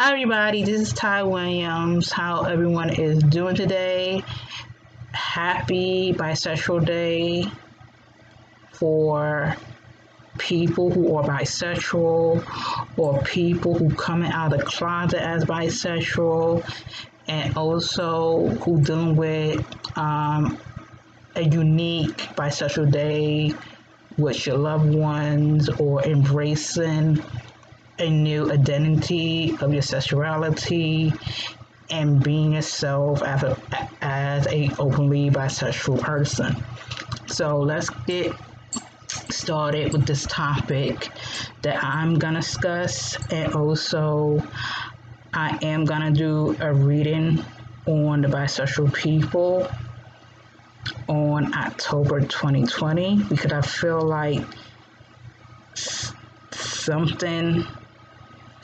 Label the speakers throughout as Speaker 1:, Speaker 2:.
Speaker 1: Hi, everybody. This is Ty Williams. How everyone is doing today? Happy Bisexual Day for people who are bisexual or people who coming out of the closet as bisexual, and also who dealing with a unique bisexual day with your loved ones or embracing a new identity of your sexuality and being yourself as a openly bisexual person. So let's get started with this topic that I'm gonna discuss, and also I am gonna do a reading on the bisexual people on October 2020 because I feel like something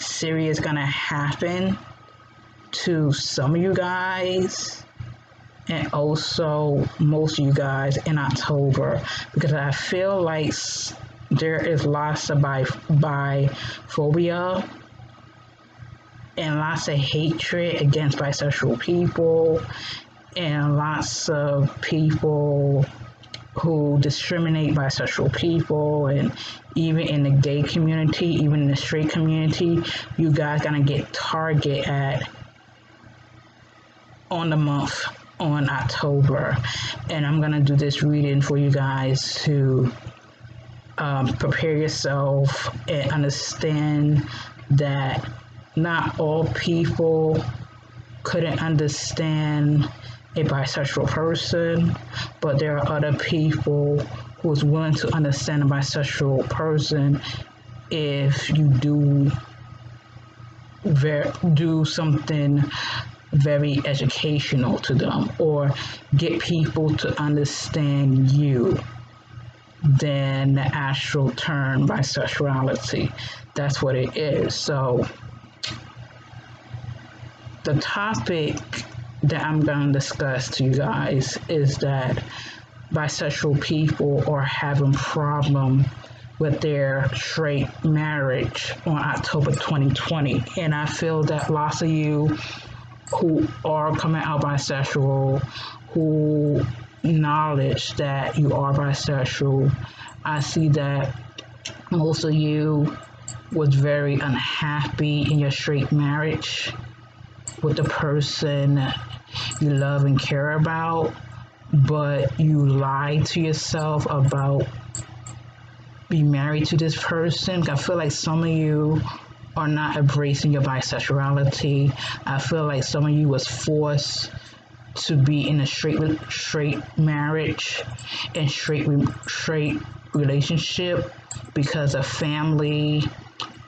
Speaker 1: serious gonna happen to some of you guys and also most of you guys in October, because I feel like there is lots of biphobia and lots of hatred against bisexual people and lots of people who discriminate bisexual people, and even in the gay community, even in the straight community, you guys gonna get targeted at on the month on October. And I'm gonna do this reading for you guys to prepare yourself and understand that not all people couldn't understand a bisexual person, but there are other people who's willing to understand a bisexual person if you do something very educational to them or get people to understand you than the actual term bisexuality. That's what it is. So the topic that I'm going to discuss to you guys is that bisexual people are having problem with their straight marriage on October 2020. And I feel that lots of you who are coming out bisexual, who acknowledge that you are bisexual, I see that most of you was very unhappy in your straight marriage with the person you love and care about, but you lied to yourself about being married to this person. I feel like some of you are not embracing your bisexuality. I feel like some of you was forced to be in a straight marriage and straight relationship because of family,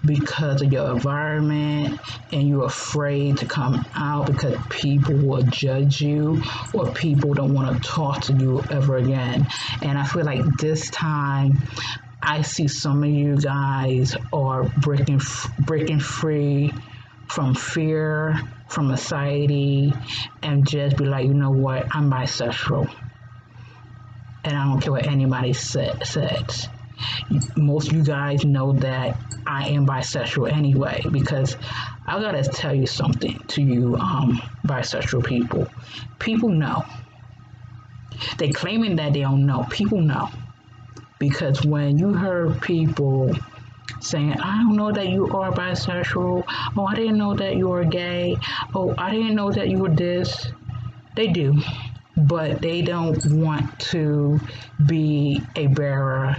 Speaker 1: because of your environment, and you're afraid to come out because people will judge you or people don't want to talk to you ever again. And I feel like this time I see some of you guys are breaking free from fear, from anxiety, and just be like, you know what, I'm bisexual. And I don't care what anybody says. Most of you guys know that I am bisexual anyway, because I gotta tell you something to you bisexual people. People know. They claiming that they don't know. People know. Because when you heard people saying, I don't know that you are bisexual, oh, I didn't know that you were gay, oh, I didn't know that you were this, they do. But they don't want to be a bearer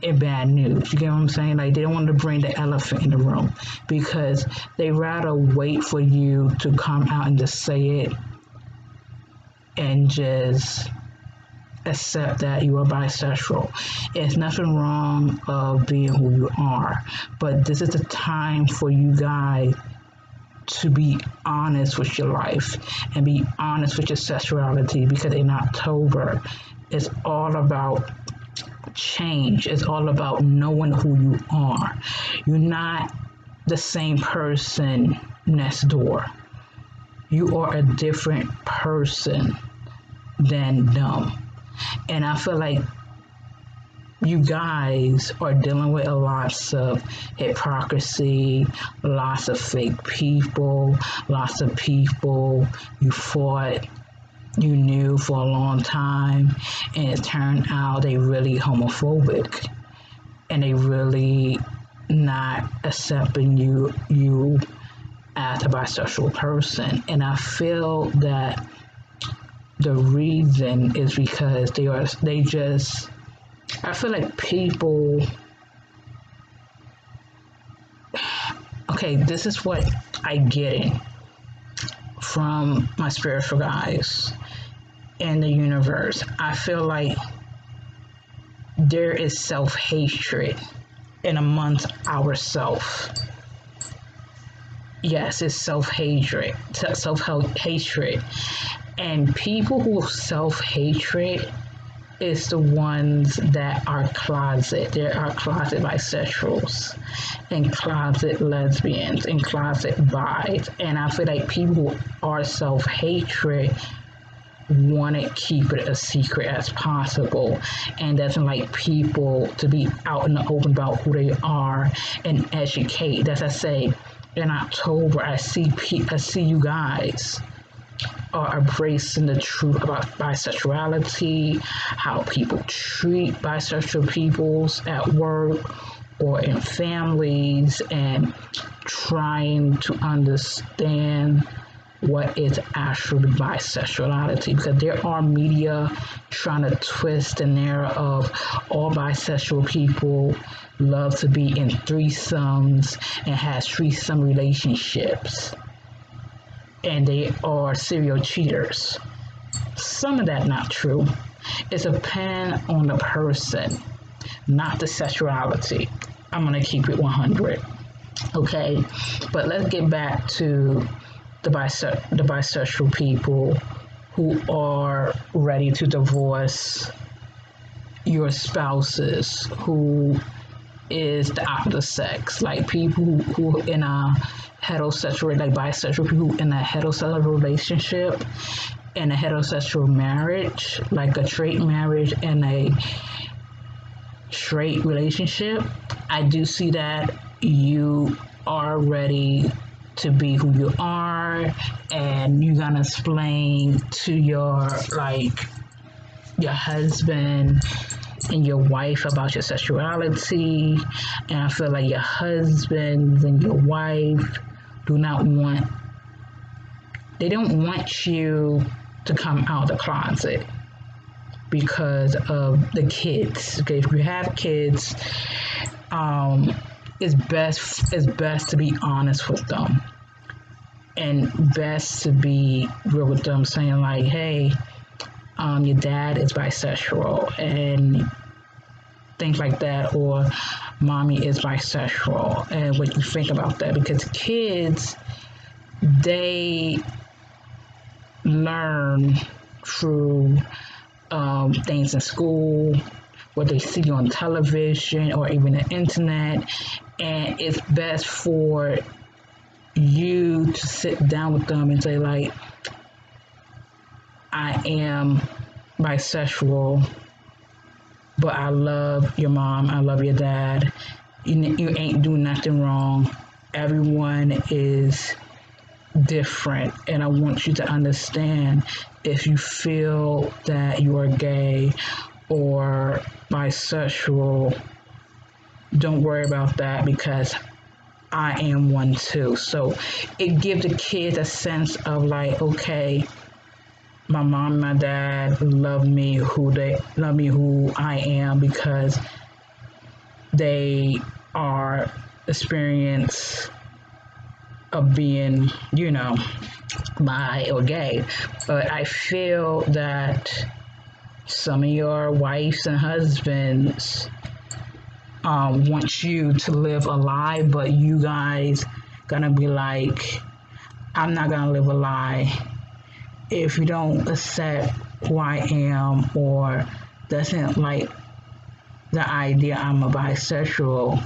Speaker 1: in bad news. You get what I'm saying? Like, they don't want to bring the elephant in the room because they rather wait for you to come out and just say it and just accept that you are bisexual. There's nothing wrong of being who you are, but this is the time for you guys to be honest with your life and be honest with your sexuality, because in October it's all about change. It's all about knowing who you are. You're not the same person next door. You are a different person than them. And I feel like you guys are dealing with lots of hypocrisy, lots of fake people, lots of people you fought, you knew for a long time, and it turned out they really homophobic and they really not accepting you as a bisexual person. And I feel that the reason is because I feel like people, okay, this is what I get from my spiritual guides in the universe. I feel like there is self-hatred in amongst ourselves. Yes, it's self-hatred. And people who self-hatred is the ones that are closet. There are closet bisexuals and closet lesbians and closet bis. And I feel like people who are self-hatred want to keep it as secret as possible and doesn't like people to be out in the open about who they are and educate. As I say, in October, I see you guys are embracing the truth about bisexuality, how people treat bisexual peoples at work or in families, and trying to understand what is actually bisexuality, because there are media trying to twist the narrative of all bisexual people love to be in threesomes and has threesome relationships, and they are serial cheaters. Some of that not true. It depends on the person, not the sexuality. I'm gonna keep it 100, okay? But let's get back to the bisexual people who are ready to divorce your spouses, who is the opposite sex, like people who in a heterosexual, like bisexual people who in a heterosexual relationship, in a heterosexual marriage, like a straight marriage and a straight relationship. I do see that you are ready to be who you are, and you're gonna explain to your husband and your wife about your sexuality. And I feel like your husband and your wife don't want you to come out of the closet because of the kids. Okay, if you have kids, it's best to be honest with them, and best to be real with them, saying like, hey, your dad is bisexual and things like that, or mommy is bisexual, and what you think about that, because kids, they learn through things in school, what they see on television or even the internet, and it's best for you to sit down with them and say like, I am bisexual, but I love your mom, I love your dad, you ain't doing nothing wrong, everyone is different, and I want you to understand, if you feel that you are gay or bisexual, don't worry about that, because I am one too. So it gives the kids a sense of like, okay, my mom and my dad love me who I am, because they are experience of being, bi or gay. But I feel that some of your wives and husbands want you to live a lie, but you guys gonna be like, I'm not gonna live a lie. If you don't accept who I am or doesn't like the idea I'm a bisexual,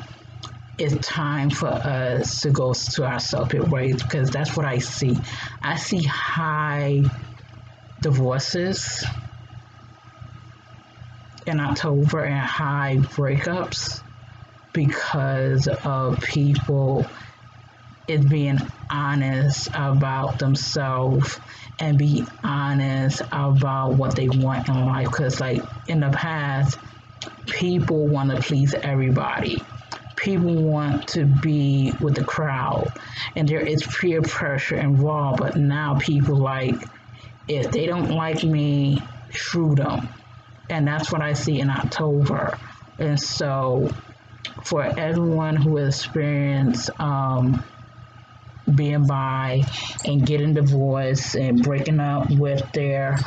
Speaker 1: it's time for us to go to our separate ways, because that's what I see. I see high divorces in October and high breakups because of people is being honest about themselves and be honest about what they want in life. Because like in the past, people want to please everybody. People want to be with the crowd, and there is peer pressure involved. But now people like, if they don't like me, screw them. And that's what I see in October. And so for everyone who experienced being bi and getting divorced and breaking up with their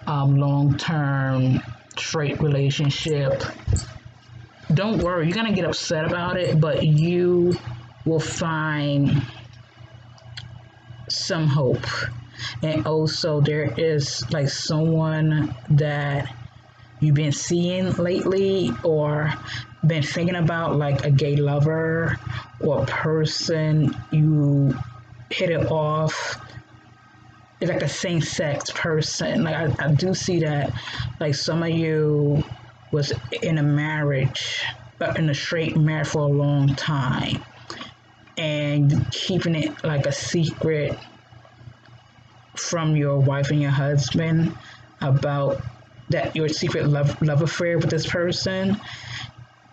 Speaker 1: long-term straight relationship, don't worry, you're going to get upset about it, but you will find some hope. And also there is like someone that you've been seeing lately or been thinking about, like a gay lover or a person you hit it off. It's like a same-sex person. Like I do see that, like some of you was in a marriage, in a straight marriage for a long time, and you keeping it like a secret from your wife and your husband about that your secret love affair with this person.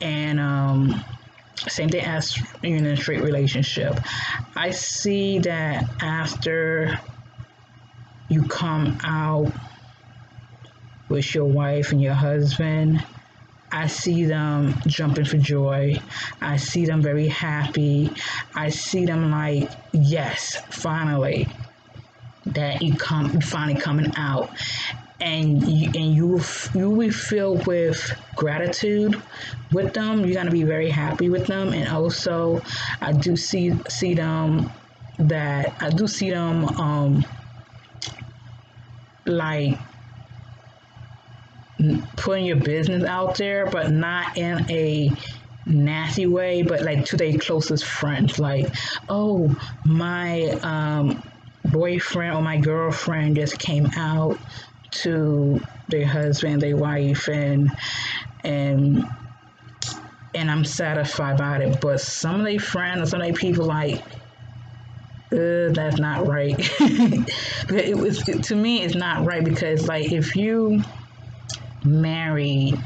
Speaker 1: And same thing as you're in a straight relationship. I see that after you come out with your wife and your husband, I see them jumping for joy. I see them very happy. I see them like, yes, finally, that you finally coming out. And you will be filled with gratitude with them. You're gonna be very happy with them. And also, I do see them like putting your business out there, but not in a nasty way, but like to their closest friends. Like, oh, my boyfriend or my girlfriend just came out to their husband, their wife, and I'm satisfied about it. But some of their friends or some of their people like, that's not right. To me, it's not right, because like if you married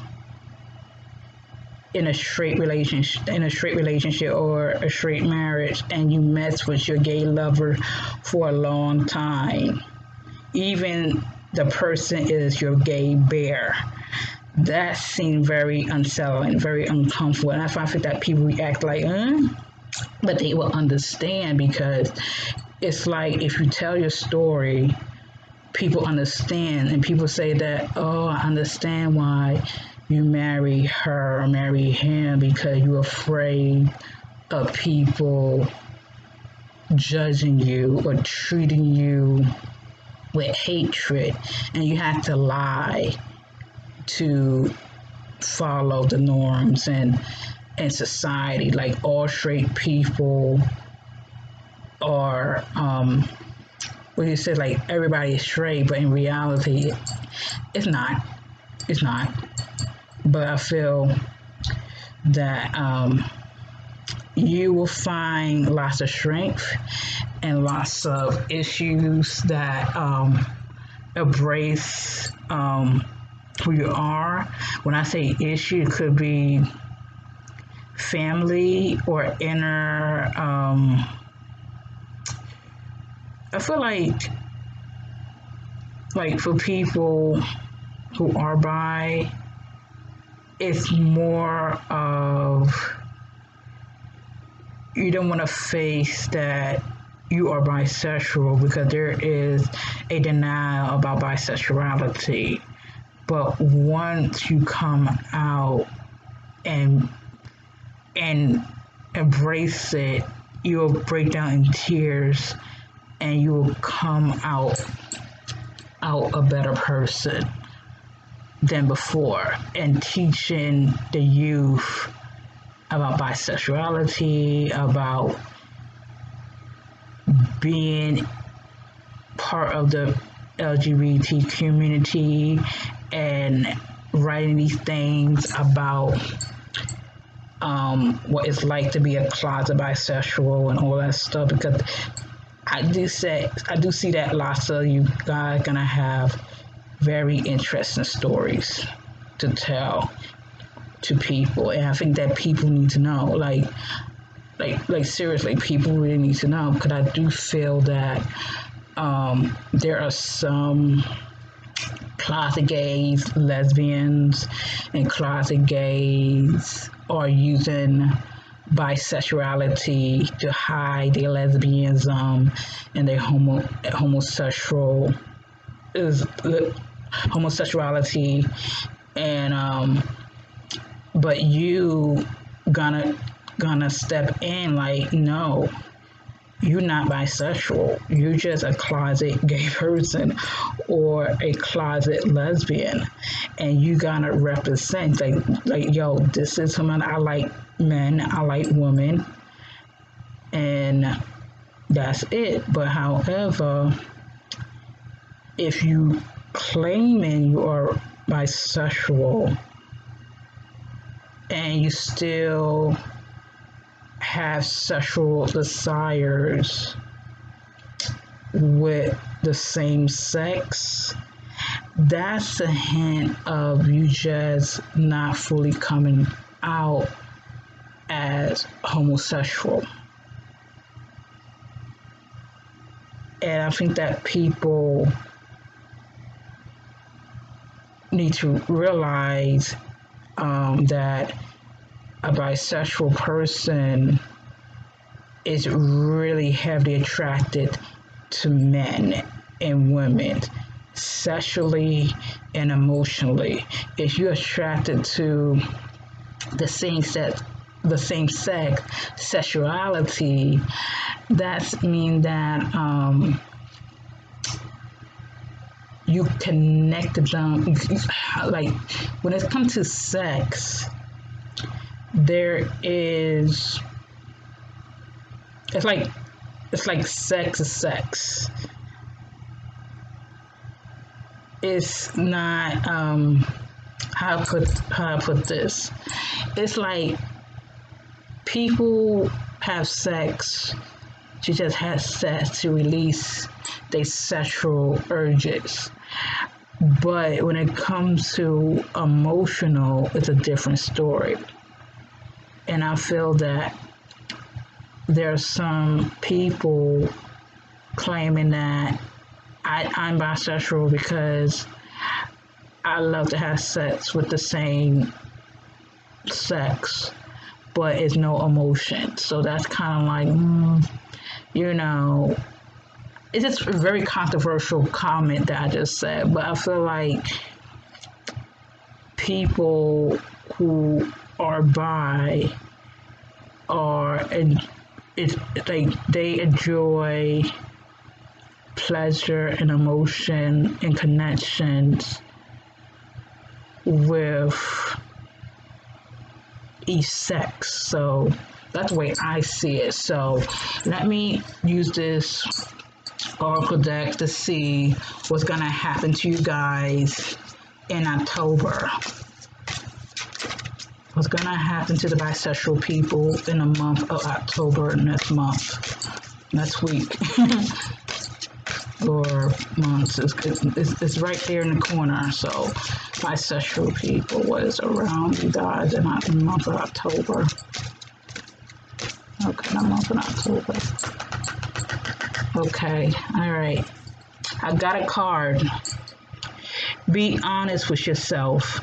Speaker 1: in a straight relationship or a straight marriage, and you mess with your gay lover for a long time, even the person is your gay bear, that seems very unsettling, very uncomfortable. And I think that people react like, but they will understand, because it's like if you tell your story, people understand, and people say that, oh, I understand why you marry her or marry him, because you're afraid of people judging you or treating you with hatred, and you have to lie to follow the norms and society. Like all straight people are what you say, like everybody is straight, but in reality it's not. But I feel that you will find lots of strength and lots of issues that embrace who you are. When I say issue, it could be family or inner. I feel like for people who are bi, it's more of, you don't want to face that you are bisexual, because there is a denial about bisexuality. But once you come out and embrace it, you'll break down in tears, and you will come out a better person than before, and teaching the youth about bisexuality, about being part of the LGBT community, and writing these things about what it's like to be a closet bisexual and all that stuff, because I do see that lots of you guys gonna have very interesting stories to tell to people, and I think that people need to know, like seriously, people really need to know, because I do feel that there are some closet gays, lesbians, and closet gays are using bisexuality to hide their lesbianism and their homosexuality, and but you gonna step in like, no, you're not bisexual. You're just a closet gay person or a closet lesbian, and you gotta represent like yo, this is someone. I like men, I like women, and that's it. But however, if you claiming you are bisexual and you still have sexual desires with the same sex, that's a hint of you just not fully coming out as homosexual. And I think that people need to realize that a bisexual person is really heavily attracted to men and women, sexually and emotionally. If you're attracted to the same sex sexuality, that means that you connected them. Like when it comes to sex, there is, it's like sex is sex. It's not how I put this. It's like people have sex to just have sex to release their sexual urges. But when it comes to emotional, it's a different story. And I feel that there are some people claiming that I'm bisexual because I love to have sex with the same sex, but it's no emotion. So that's kind of like, it's just a very controversial comment that I just said, but I feel like people who are bi they enjoy pleasure and emotion and connections with each sex. So that's the way I see it. So let me use this oracle deck to see what's going to happen to you guys in October. What's going to happen to the bisexual people in the month of October, next week, or months. It's right there in the corner. So bisexual people, what is around you guys in the month of October? Okay, the month of October. Okay, all right. I got a card. Be honest with yourself.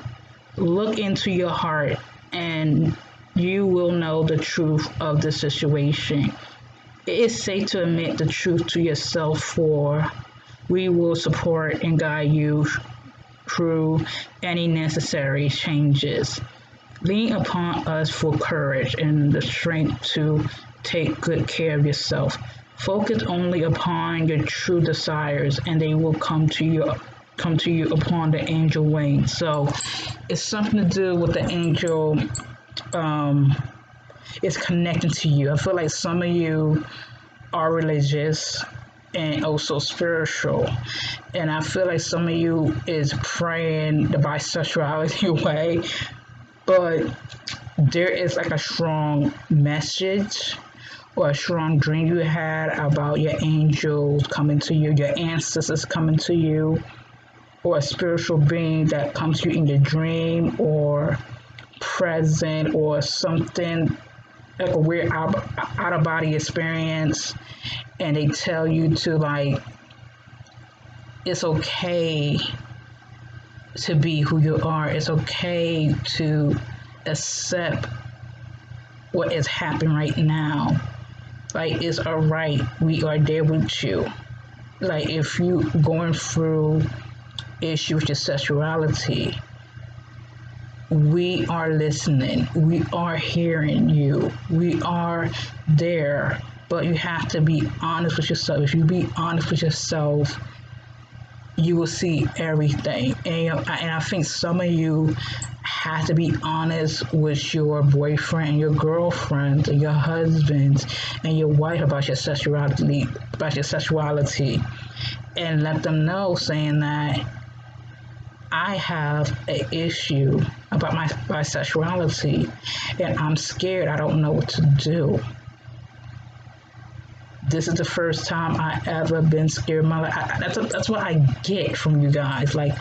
Speaker 1: Look into your heart, and you will know the truth of the situation. It is safe to admit the truth to yourself, for we will support and guide you through any necessary changes. Lean upon us for courage and the strength to take good care of yourself. Focus only upon your true desires, and they will come to you upon the angel wings. So it's something to do with the angel. It's connecting to you. I feel like some of you are religious, and also spiritual. And I feel like some of you is praying the bisexuality way, but there is like a strong message or a strong dream you had about your angels coming to you, your ancestors coming to you, or a spiritual being that comes to you in your dream or present, or something like a weird out of body experience, and they tell you to, like, it's okay to be who you are. It's okay to accept what is happening right now. Like, it's all right. We are there with you. Like, if you going through issues with your sexuality, we are listening. We are hearing you. We are there. But you have to be honest with yourself. If you be honest with yourself, you will see everything. And I think some of you have to be honest with your boyfriend and your girlfriend and your husband and your wife about your sexuality, and let them know, saying that I have an issue about my bisexuality and I'm scared. I don't know what to do. This is the first time I ever been scared in my life. That's what I get from you guys. Like,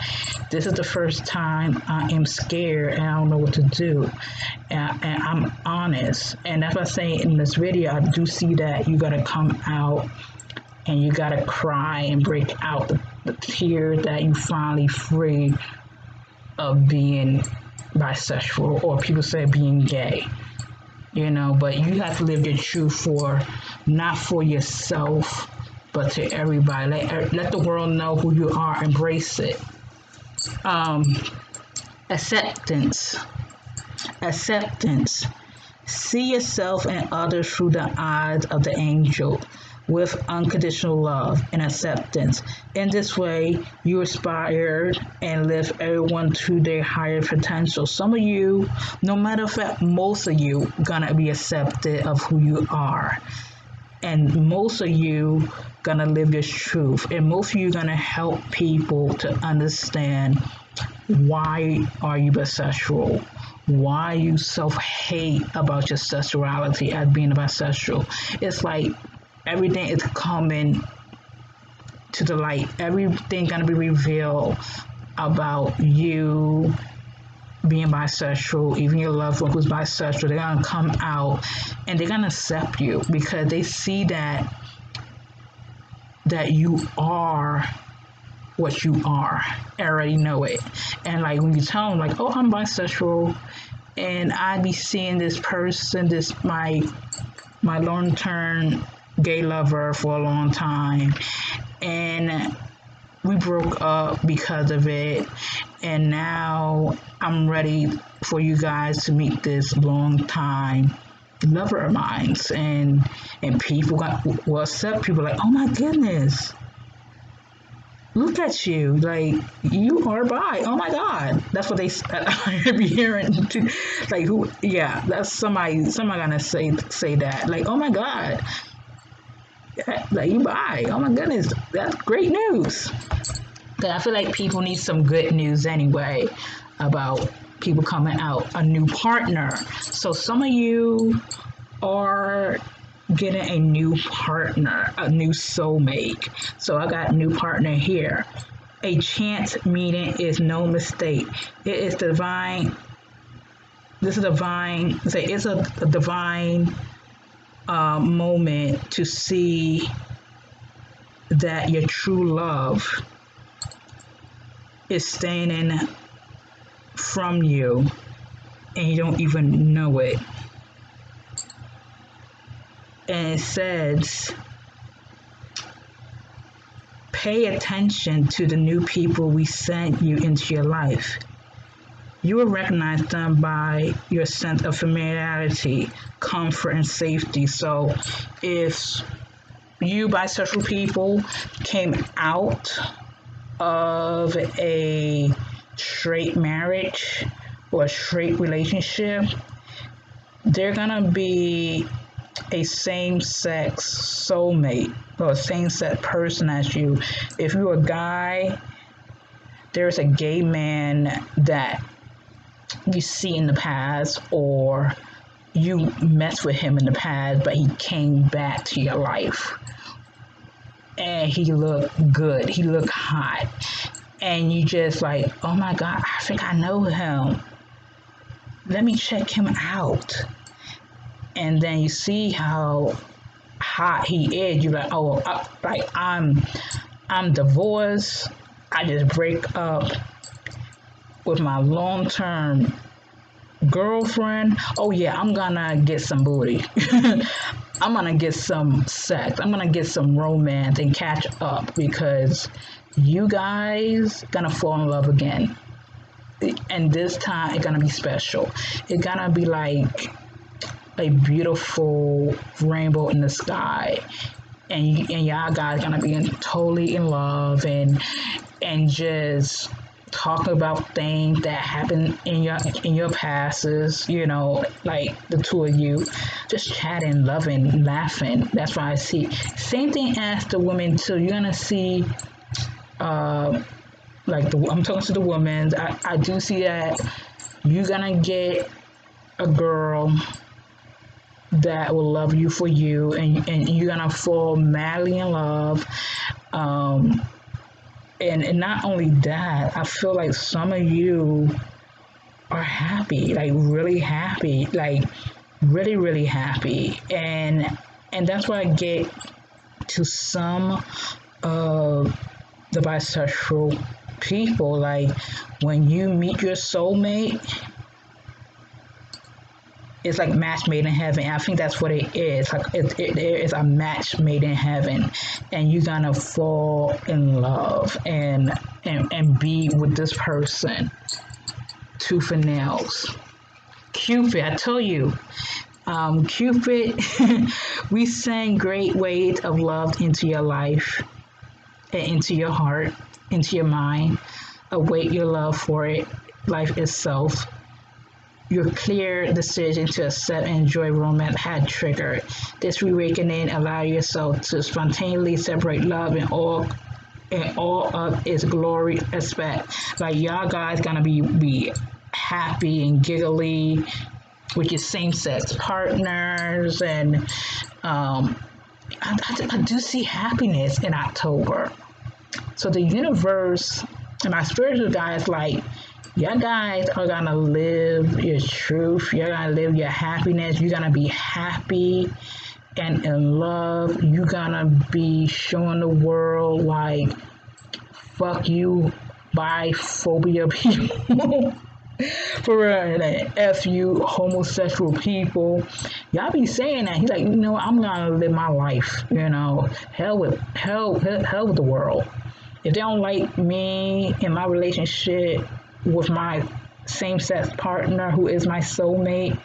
Speaker 1: this is the first time I am scared and I don't know what to do. And I'm honest. And that's what I'm saying in this video. I do see that you got to come out and you got to cry and break out the tear that you finally free of being bisexual, or people say being gay. You know, but you have to live your truth not for yourself, but to everybody. Let the world know who you are. Embrace it. Acceptance. See yourself and others through the eyes of the angel, with unconditional love and acceptance. In this way, you aspire and lift everyone to their higher potential. Some of you, no matter fact, most of you gonna be accepted of who you are. And most of you gonna live your truth. And most of you gonna help people to understand why are you bisexual. Why you self-hate about your sexuality as being a bisexual. It's like everything is coming to the light. Everything gonna be revealed about you being bisexual. Even your loved one who's bisexual, they're gonna come out and they're gonna accept you because they see that you are what you are. I already know it. And like when you tell them, like, oh, I'm bisexual, and I be seeing this person, my long-term gay lover for a long time, and we broke up because of it, and now I'm ready for you guys to meet this long-time lover of mine, and people will accept. People like, oh my goodness, look at you, like, you are bi. Oh my God, that's what I be hearing too. Like, who? Yeah, that's somebody gonna say that. Like, oh my God, like, you bi. Oh my goodness, that's great news. Because I feel like people need some good news anyway about people coming out, a new partner. So some of you are getting a new partner, a new soulmate. So I got a new partner here. A chance meeting is no mistake. It is divine. This is divine. It's a divine moment to see that your true love is standing from you and you don't even know it. And it says, pay attention to the new people we sent you into your life. You will recognize them by your sense of familiarity, comfort, and safety. So if you bisexual people came out of a straight marriage or a straight relationship, they're gonna be a same-sex soulmate or a same-sex person as you. If you're a guy, there's a gay man that you see in the past, or you messed with him in the past, but he came back to your life. And he looked good. He looked hot. And you just like, oh my God, I think I know him. Let me check him out. And then you see how hot he is. You're like, oh, I'm divorced. I just break up with my long-term girlfriend. Oh yeah, I'm gonna get some booty. I'm gonna get some sex. I'm gonna get some romance and catch up because you guys gonna fall in love again. And this time it's gonna be special. It's gonna be like a beautiful rainbow in the sky. And y'all guys gonna be totally in love and just talk about things that happened in your pasts, you know, like the two of you just chatting, loving, laughing. That's why I see. Same thing as the women too. You're gonna see, I'm talking to the women. I do see that you're gonna get a girl that will love you for you, and you're gonna fall madly in love. And not only that, I feel like some of you are happy, like really happy, like really, really happy. And that's why I get to some of the bisexual people, like when you meet your soulmate, it's like match made in heaven. I think that's what it is. Like there is a match made in heaven, and you're gonna fall in love and be with this person tooth and nails. Cupid, I tell you, Cupid, we send great waves of love into your life and into your heart, into your mind. Await your love for it, life itself. Your clear decision to accept and enjoy romance had triggered this reawakening. Allow yourself to spontaneously separate love in all of its glory aspect. Like y'all guys gonna be happy and giggly with your same-sex partners, and I do see happiness in October. So the universe and my spiritual guys like, y'all guys are gonna live your truth. You're gonna live your happiness. You're gonna be happy and in love. You're gonna be showing the world like, fuck you, biphobia people. For real, like, F you, homosexual people. Y'all be saying that. He's like, you know, I'm gonna live my life. You know, hell with the world. If they don't like me in my relationship with my same-sex partner who is my soulmate,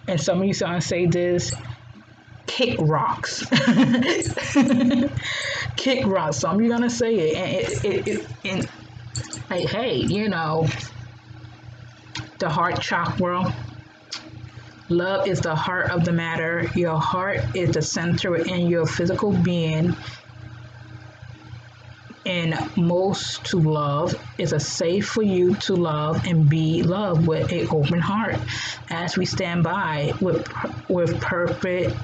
Speaker 1: and some of you gonna say this, kick rocks. Kick rocks. Some of you gonna say it, and like, hey, you know, the heart chakra. Love is the heart of the matter. Your heart is the center in your physical being. And most to love is a safe for you to love and be loved with an open heart as we stand by with perfect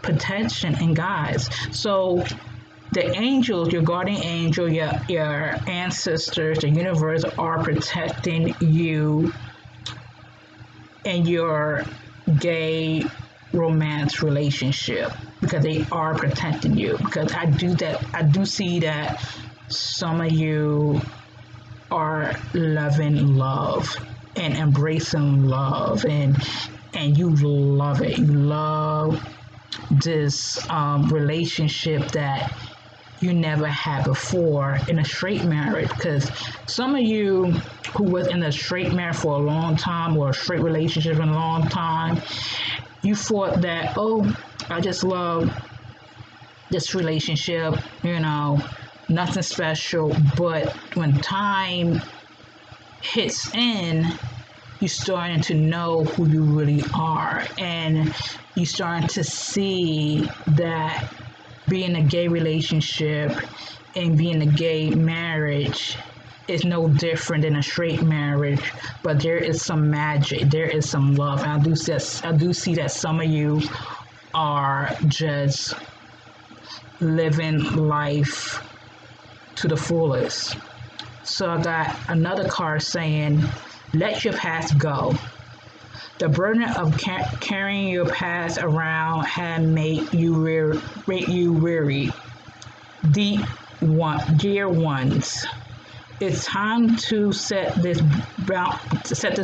Speaker 1: protection and guides. So the angels, your guardian angel, your ancestors, the universe are protecting you in your gay romance relationship, because they are protecting you. Because I do see that some of you are loving love and embracing love, and you love it. You love this relationship that you never had before in a straight marriage. Because some of you who was in a straight marriage for a long time, or a straight relationship in a long time, you thought that, oh, I just love this relationship, you know, nothing special. But when time hits in, you're starting to know who you really are, and you're starting to see that being a gay relationship and being a gay marriage is no different than a straight marriage, but there is some magic, there is some love. And I do see that some of you are just living life to the fullest. So I got another card saying, let your past go. The burden of carrying your past around had made you weary. Dear ones, it's time to set this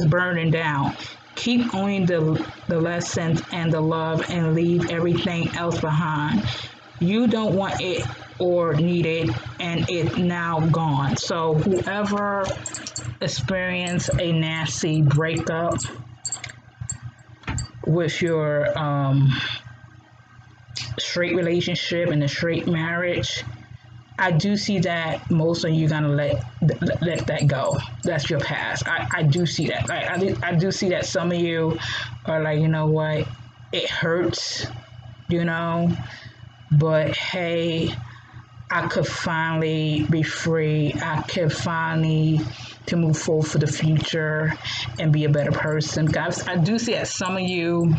Speaker 1: burden down. Keep owning the lessons and the love and leave everything else behind. You don't want it or need it, and it's now gone. So whoever experienced a nasty breakup with your straight relationship and a straight marriage, I do see that most of you gonna let that go. That's your past. I do see that. I do see that some of you are like, you know what, it hurts, but hey, I could finally be free. I could finally to move forward for the future and be a better person. Guys, I do see that some of you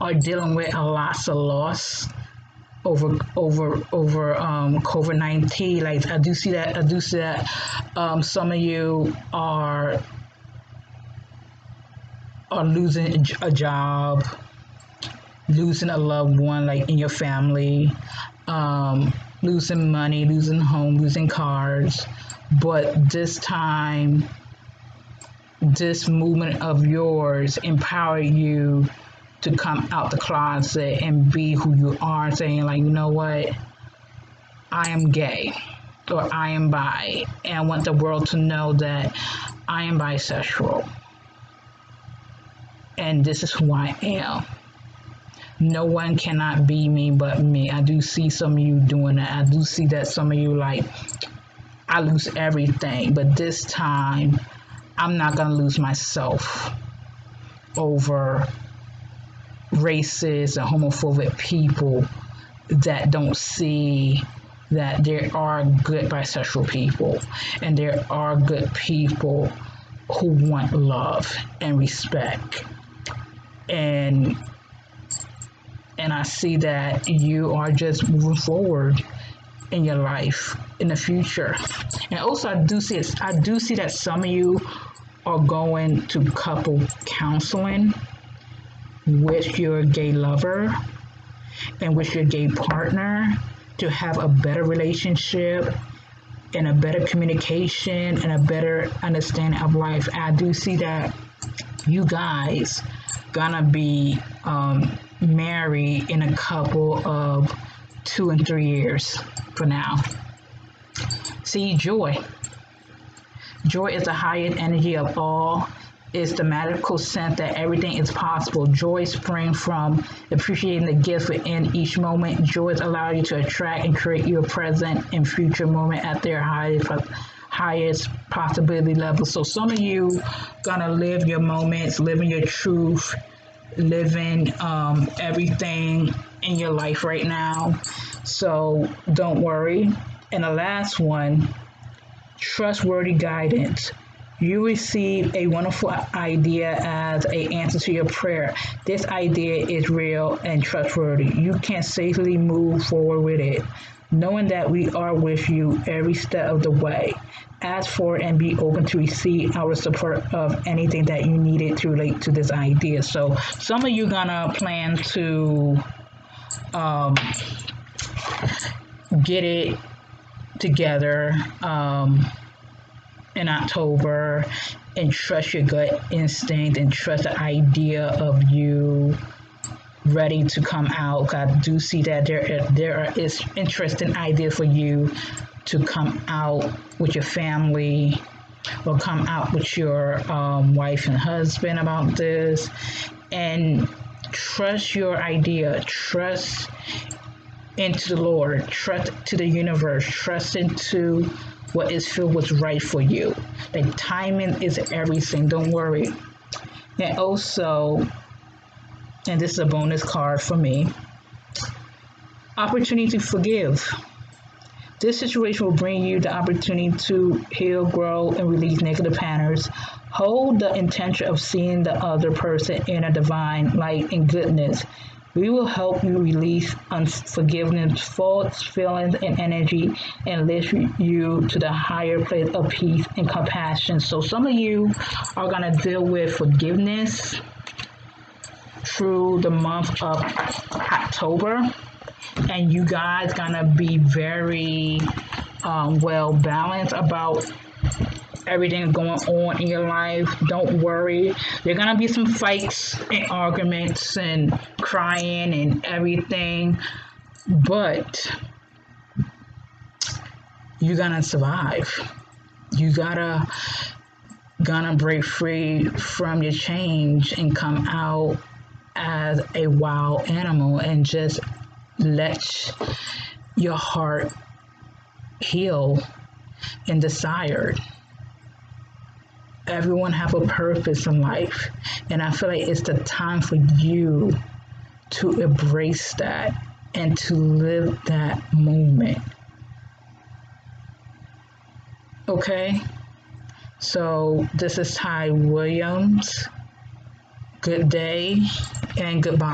Speaker 1: are dealing with a lots of loss over COVID-19. Like I do see that some of you are losing a job, losing a loved one, like in your family, losing money, losing home, losing cars. But this time, this movement of yours empower you to come out the closet and be who you are, saying like, you know what, I am gay or I am bi, and I want the world to know that I am bisexual and this is who I am. No one cannot be me but me. I do see some of you doing that. I do see that some of you like, I lose everything, but this time I'm not gonna lose myself over racist and homophobic people that don't see that there are good bisexual people and there are good people who want love and respect. And I see that you are just moving forward in your life in the future. And also I do see that some of you are going to couple counseling with your gay lover and with your gay partner to have a better relationship and a better communication and a better understanding of life. I do see that you guys gonna be married in a couple of 2 and 3 years for now. See, joy. Joy is the highest energy of all. It's the magical sense that everything is possible. Joy springs from appreciating the gifts within each moment. Joy allows you to attract and create your present and future moment at their highest possibility level. So some of you gonna live your moments, living your truth, living everything in your life right now. So don't worry. And the last one, trustworthy guidance. You receive a wonderful idea as an answer to your prayer. This idea is real and trustworthy. You can safely move forward with it, knowing that we are with you every step of the way. Ask for and be open to receive our support of anything that you needed to relate to this idea. So some of you gonna plan to get it together in October and trust your gut instinct and trust the idea of you ready to come out. I do see that there is interesting idea for you to come out with your family or come out with your wife and husband about this, and trust your idea, trust into the Lord, trust to the universe, trust into what is feel what's right for you. Like timing is everything. Don't worry. And also, and this is a bonus card for me, opportunity to forgive. This situation will bring you the opportunity to heal, grow, and release negative patterns. Hold the intention of seeing the other person in a divine light and goodness. We will help you release unforgiveness, thoughts, feelings, and energy, and lift you to the higher place of peace and compassion. So some of you are going to deal with forgiveness through the month of October, and you guys gonna be very well balanced about everything going on in your life. Don't worry, there are gonna be some fights and arguments and crying and everything, but you're gonna survive. You gonna break free from your change and come out as a wild animal and just let your heart heal and desire. Everyone have a purpose in life, and I feel like it's the time for you to embrace that and to live that moment. Okay? So this is Ty Williams. Good day and goodbye.